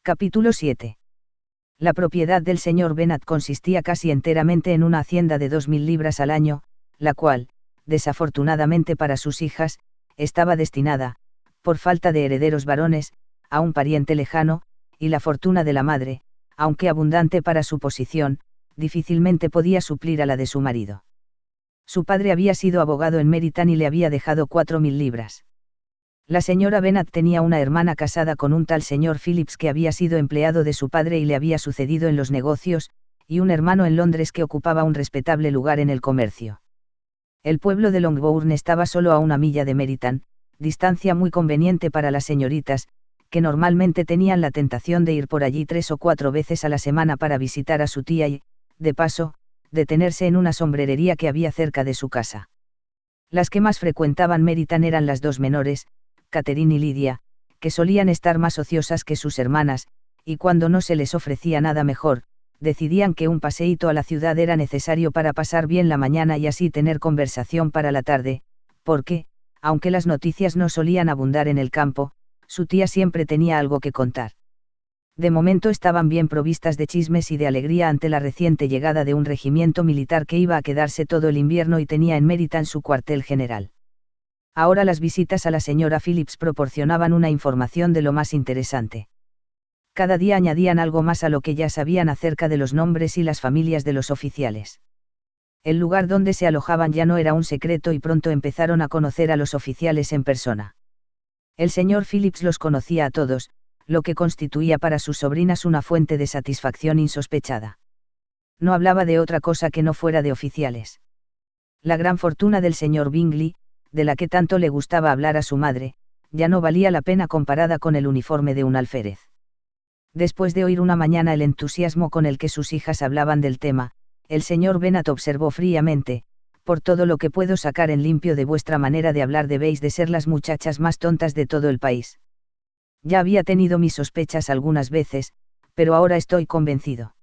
Capítulo 7. La propiedad del señor Bennet consistía casi enteramente en una hacienda de 2000 libras al año, la cual, desafortunadamente para sus hijas, estaba destinada, por falta de herederos varones, a un pariente lejano, y la fortuna de la madre, aunque abundante para su posición, difícilmente podía suplir a la de su marido. Su padre había sido abogado en Meryton y le había dejado 4000 libras. La señora Bennet tenía una hermana casada con un tal señor Phillips que había sido empleado de su padre y le había sucedido en los negocios, y un hermano en Londres que ocupaba un respetable lugar en el comercio. El pueblo de Longbourn estaba solo a 1 milla de Meryton, distancia muy conveniente para las señoritas, que normalmente tenían la tentación de ir por allí 3 o 4 veces a la semana para visitar a su tía y, de paso, detenerse en una sombrerería que había cerca de su casa. Las que más frecuentaban Meryton eran las dos menores, Catherine y Lydia, que solían estar más ociosas que sus hermanas, y cuando no se les ofrecía nada mejor, decidían que un paseíto a la ciudad era necesario para pasar bien la mañana y así tener conversación para la tarde, porque, aunque las noticias no solían abundar en el campo, su tía siempre tenía algo que contar. De momento estaban bien provistas de chismes y de alegría ante la reciente llegada de un regimiento militar que iba a quedarse todo el invierno y tenía en Meryton su cuartel general. Ahora las visitas a la señora Phillips proporcionaban una información de lo más interesante. Cada día añadían algo más a lo que ya sabían acerca de los nombres y las familias de los oficiales. El lugar donde se alojaban ya no era un secreto y pronto empezaron a conocer a los oficiales en persona. El señor Phillips los conocía a todos, lo que constituía para sus sobrinas una fuente de satisfacción insospechada. No hablaba de otra cosa que no fuera de oficiales. La gran fortuna del señor Bingley, de la que tanto le gustaba hablar a su madre, ya no valía la pena comparada con el uniforme de un alférez. Después de oír una mañana el entusiasmo con el que sus hijas hablaban del tema, el señor Bennet observó fríamente: por todo lo que puedo sacar en limpio de vuestra manera de hablar debéis de ser las muchachas más tontas de todo el país. Ya había tenido mis sospechas algunas veces, pero ahora estoy convencido.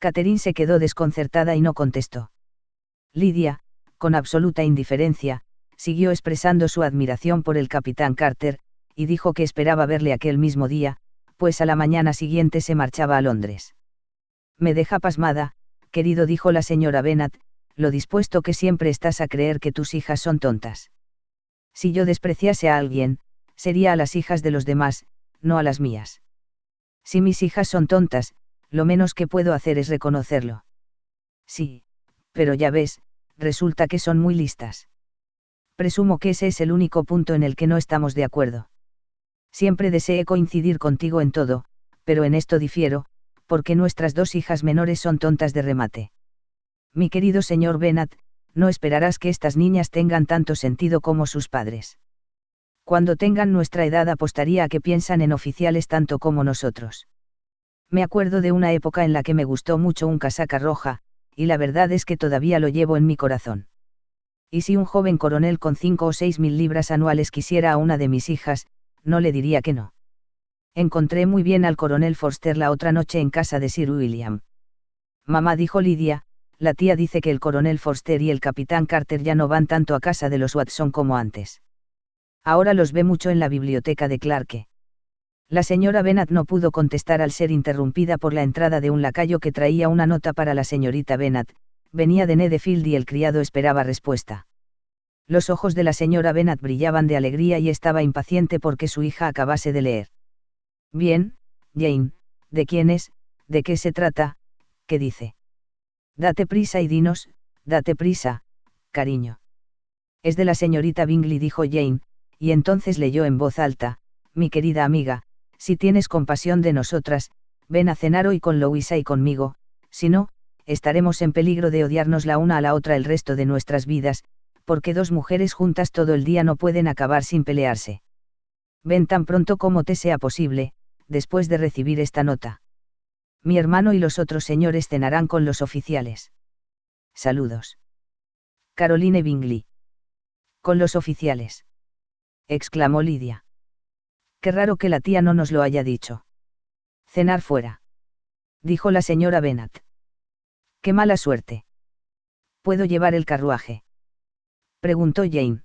Catherine se quedó desconcertada y no contestó. Lydia, con absoluta indiferencia, siguió expresando su admiración por el capitán Carter, y dijo que esperaba verle aquel mismo día, pues a la mañana siguiente se marchaba a Londres. Me deja pasmada, querido, dijo la señora Bennet, lo dispuesto que siempre estás a creer que tus hijas son tontas. Si yo despreciase a alguien, sería a las hijas de los demás, no a las mías. Si mis hijas son tontas, lo menos que puedo hacer es reconocerlo. Sí, pero ya ves, resulta que son muy listas. Presumo que ese es el único punto en el que no estamos de acuerdo. Siempre deseé coincidir contigo en todo, pero en esto difiero, porque nuestras dos hijas menores son tontas de remate. Mi querido señor Bennet, no esperarás que estas niñas tengan tanto sentido como sus padres. Cuando tengan nuestra edad apostaría a que piensan en oficiales tanto como nosotros. Me acuerdo de una época en la que me gustó mucho un casaca roja, y la verdad es que todavía lo llevo en mi corazón. Y si un joven coronel con 5 o 6 mil libras anuales quisiera a una de mis hijas, no le diría que no. Encontré muy bien al coronel Forster la otra noche en casa de Sir William. Mamá, dijo Lydia, la tía dice que el coronel Forster y el capitán Carter ya no van tanto a casa de los Watson como antes. Ahora los ve mucho en la biblioteca de Clarke. La señora Bennet no pudo contestar al ser interrumpida por la entrada de un lacayo que traía una nota para la señorita Bennet. Venía de Netherfield y el criado esperaba respuesta. Los ojos de la señora Bennet brillaban de alegría y estaba impaciente porque su hija acabase de leer. Bien, Jane, ¿de quién es? ¿De qué se trata? ¿Qué dice? Date prisa y dinos, date prisa, cariño. Es de la señorita Bingley, dijo Jane, y entonces leyó en voz alta: mi querida amiga, si tienes compasión de nosotras, ven a cenar hoy con Louisa y conmigo, si no, estaremos en peligro de odiarnos la una a la otra el resto de nuestras vidas, porque dos mujeres juntas todo el día no pueden acabar sin pelearse. Ven tan pronto como te sea posible, después de recibir esta nota. Mi hermano y los otros señores cenarán con los oficiales. Saludos. Caroline Bingley. Con los oficiales, exclamó Lydia. Qué raro que la tía no nos lo haya dicho. Cenar fuera, dijo la señora Bennet. Qué mala suerte. ¿Puedo llevar el carruaje?, preguntó Jane.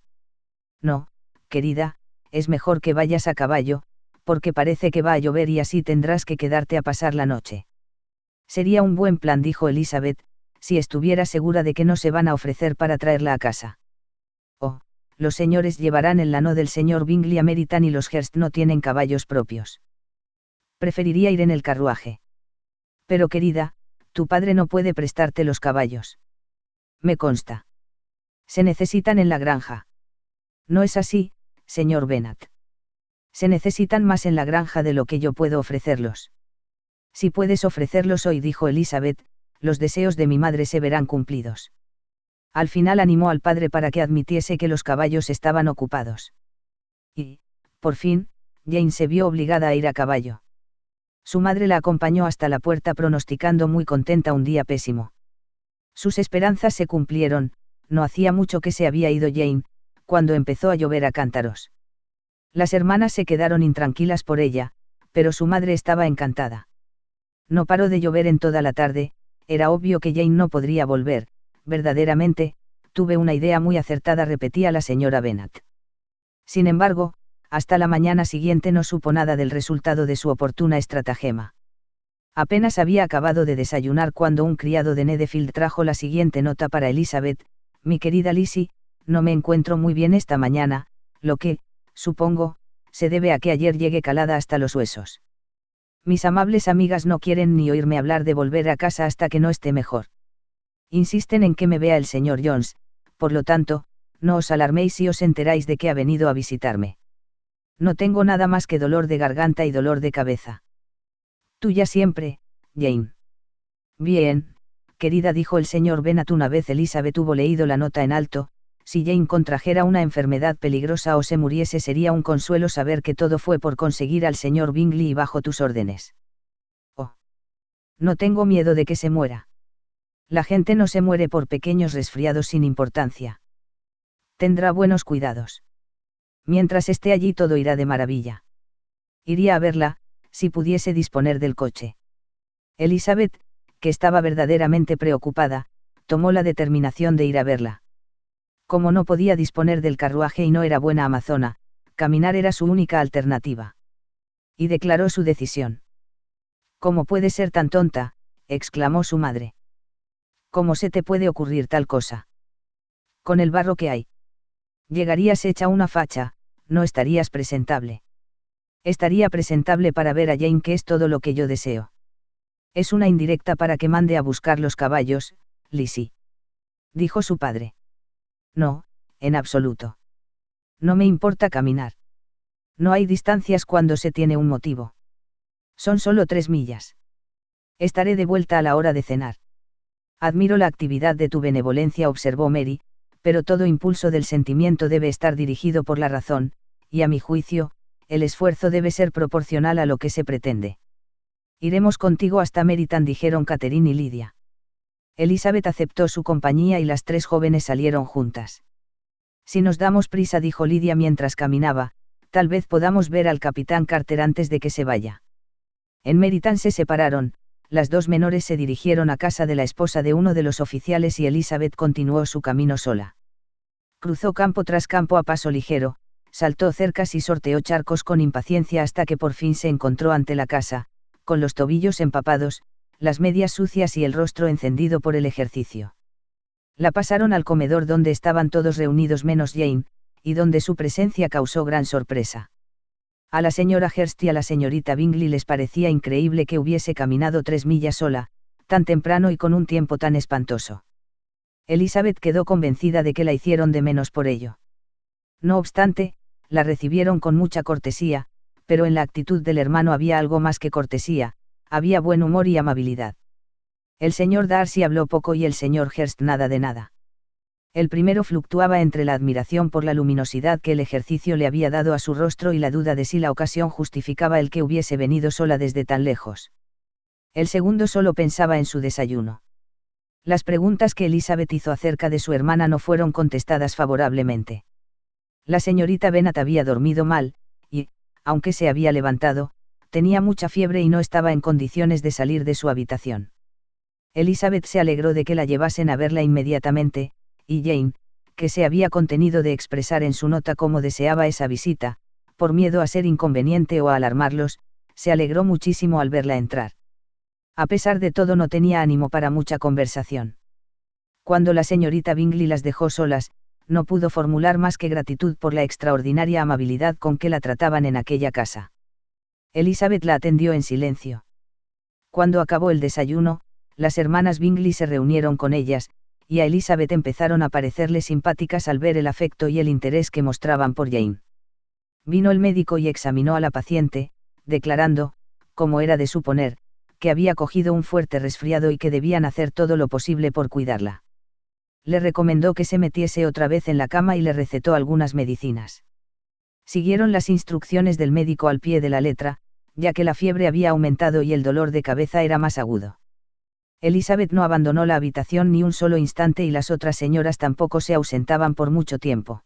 No, querida, es mejor que vayas a caballo, porque parece que va a llover y así tendrás que quedarte a pasar la noche. Sería un buen plan, dijo Elizabeth, si estuviera segura de que no se van a ofrecer para traerla a casa. Oh, los señores llevarán el lano del señor Bingley a Meryton y los Hurst no tienen caballos propios. Preferiría ir en el carruaje. Pero querida, tu padre no puede prestarte los caballos. Me consta. Se necesitan en la granja. No es así, señor Bennet. Se necesitan más en la granja de lo que yo puedo ofrecerlos. Si puedes ofrecerlos hoy, dijo Elizabeth, los deseos de mi madre se verán cumplidos. Al final animó al padre para que admitiese que los caballos estaban ocupados. Y, por fin, Jane se vio obligada a ir a caballo. Su madre la acompañó hasta la puerta pronosticando muy contenta un día pésimo. Sus esperanzas se cumplieron, no hacía mucho que se había ido Jane, cuando empezó a llover a cántaros. Las hermanas se quedaron intranquilas por ella, pero su madre estaba encantada. No paró de llover en toda la tarde, era obvio que Jane no podría volver, verdaderamente, tuve una idea muy acertada, repetía la señora Bennet. Sin embargo, hasta la mañana siguiente no supo nada del resultado de su oportuna estratagema. Apenas había acabado de desayunar cuando un criado de Netherfield trajo la siguiente nota para Elizabeth: mi querida Lizzie, no me encuentro muy bien esta mañana, lo que, supongo, se debe a que ayer llegué calada hasta los huesos. Mis amables amigas no quieren ni oírme hablar de volver a casa hasta que no esté mejor. Insisten en que me vea el señor Jones, por lo tanto, no os alarméis si os enteráis de que ha venido a visitarme. No tengo nada más que dolor de garganta y dolor de cabeza. Tuya siempre, Jane. Bien, querida, dijo el señor Bennet una vez Elizabeth hubo leído la nota en alto. Si Jane contrajera una enfermedad peligrosa o se muriese, sería un consuelo saber que todo fue por conseguir al señor Bingley y bajo tus órdenes. Oh. No tengo miedo de que se muera. La gente no se muere por pequeños resfriados sin importancia. Tendrá buenos cuidados. Mientras esté allí todo irá de maravilla. Iría a verla, si pudiese disponer del coche. Elizabeth, que estaba verdaderamente preocupada, tomó la determinación de ir a verla. Como no podía disponer del carruaje y no era buena amazona, caminar era su única alternativa. Y declaró su decisión. ¿Cómo puede ser tan tonta?, exclamó su madre. ¿Cómo se te puede ocurrir tal cosa? Con el barro que hay. Llegarías hecha una facha, no estarías presentable. Estaría presentable para ver a Jane, que es todo lo que yo deseo. Es una indirecta para que mande a buscar los caballos, Lizzie. Dijo su padre. No, en absoluto. No me importa caminar. No hay distancias cuando se tiene un motivo. Son solo 3 millas. Estaré de vuelta a la hora de cenar. Admiro la actividad de tu benevolencia, observó Mary, pero todo impulso del sentimiento debe estar dirigido por la razón, y a mi juicio, el esfuerzo debe ser proporcional a lo que se pretende. Iremos contigo hasta Meryton, dijeron Catherine y Lydia. Elizabeth aceptó su compañía y las 3 jóvenes salieron juntas. Si nos damos prisa, dijo Lydia mientras caminaba, tal vez podamos ver al capitán Carter antes de que se vaya. En Meryton se separaron, las 2 menores se dirigieron a casa de la esposa de uno de los oficiales y Elizabeth continuó su camino sola. Cruzó campo tras campo a paso ligero, saltó cercas y sorteó charcos con impaciencia hasta que por fin se encontró ante la casa, con los tobillos empapados, las medias sucias y el rostro encendido por el ejercicio. La pasaron al comedor donde estaban todos reunidos menos Jane, y donde su presencia causó gran sorpresa. A la señora Hurst y a la señorita Bingley les parecía increíble que hubiese caminado 3 millas sola, tan temprano y con un tiempo tan espantoso. Elizabeth quedó convencida de que la hicieron de menos por ello. No obstante, la recibieron con mucha cortesía, pero en la actitud del hermano había algo más que cortesía, había buen humor y amabilidad. El señor Darcy habló poco y el señor Hurst nada de nada. El primero fluctuaba entre la admiración por la luminosidad que el ejercicio le había dado a su rostro y la duda de si la ocasión justificaba el que hubiese venido sola desde tan lejos. El segundo solo pensaba en su desayuno. Las preguntas que Elizabeth hizo acerca de su hermana no fueron contestadas favorablemente. La señorita Bennet había dormido mal, y, aunque se había levantado, tenía mucha fiebre y no estaba en condiciones de salir de su habitación. Elizabeth se alegró de que la llevasen a verla inmediatamente, y Jane, que se había contenido de expresar en su nota cómo deseaba esa visita, por miedo a ser inconveniente o a alarmarlos, se alegró muchísimo al verla entrar. A pesar de todo no tenía ánimo para mucha conversación. Cuando la señorita Bingley las dejó solas, no pudo formular más que gratitud por la extraordinaria amabilidad con que la trataban en aquella casa. Elizabeth la atendió en silencio. Cuando acabó el desayuno, las hermanas Bingley se reunieron con ellas, y a Elizabeth empezaron a parecerle simpáticas al ver el afecto y el interés que mostraban por Jane. Vino el médico y examinó a la paciente, declarando, como era de suponer, que había cogido un fuerte resfriado y que debían hacer todo lo posible por cuidarla. Le recomendó que se metiese otra vez en la cama y le recetó algunas medicinas. Siguieron las instrucciones del médico al pie de la letra, ya que la fiebre había aumentado y el dolor de cabeza era más agudo. Elizabeth no abandonó la habitación ni un solo instante y las otras señoras tampoco se ausentaban por mucho tiempo.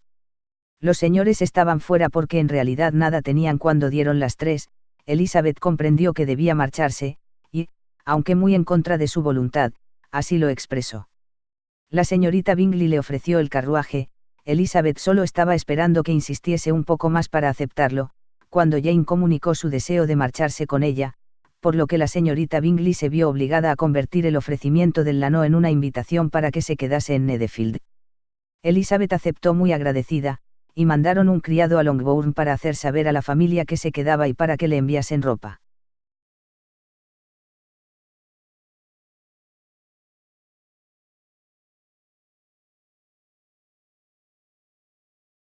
Los señores estaban fuera porque en realidad nada tenían cuando dieron las 3, Elizabeth comprendió que debía marcharse, y, aunque muy en contra de su voluntad, así lo expresó. La señorita Bingley le ofreció el carruaje, Elizabeth solo estaba esperando que insistiese un poco más para aceptarlo, cuando Jane comunicó su deseo de marcharse con ella, por lo que la señorita Bingley se vio obligada a convertir el ofrecimiento del Lano en una invitación para que se quedase en Netherfield. Elizabeth aceptó muy agradecida, y mandaron un criado a Longbourn para hacer saber a la familia que se quedaba y para que le enviasen ropa.